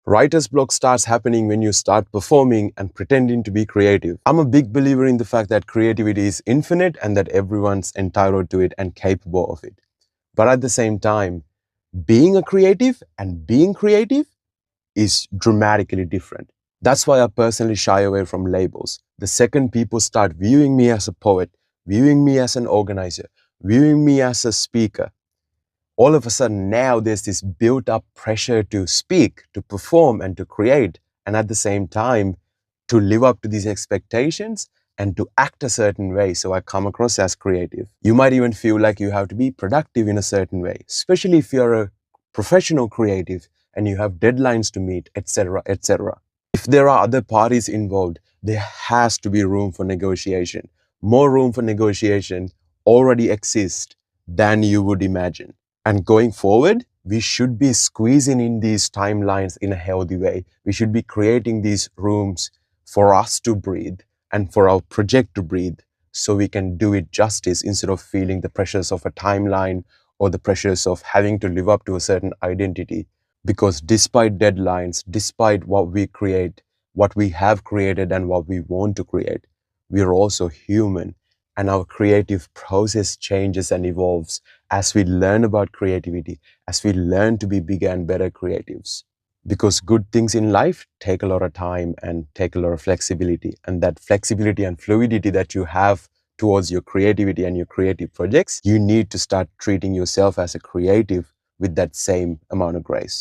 Writer's block starts happening when you start performing and pretending to be creative. I'm a big believer in the fact that creativity is infinite and that everyone's entitled to it and capable of it. But at the same time, being a creative and being creative is dramatically different. That's why I personally shy away from labels. The second people start viewing me as a poet, viewing me as an organizer, viewing me as a speaker, all of a sudden now there's this built up pressure to speak, to perform, and to create, and at the same time to live up to these expectations and to act a certain way so I come across as creative. You might even feel like you have to be productive in a certain way, especially if you're a professional creative and you have deadlines to meet, etc., etc. If there are other parties involved, there has to be room for negotiation. More room for negotiation already exists than you would imagine. And going forward, we should be squeezing in these timelines in a healthy way. We should be creating these rooms for us to breathe and for our project to breathe so we can do it justice instead of feeling the pressures of a timeline or the pressures of having to live up to a certain identity. Because despite deadlines, despite what we create, what we have created and what we want to create, we are also human, and our creative process changes and evolves as we learn about creativity, as we learn to be bigger and better creatives. Because good things in life take a lot of time and take a lot of flexibility. And that flexibility and fluidity that you have towards your creativity and your creative projects, you need to start treating yourself as a creative with that same amount of grace.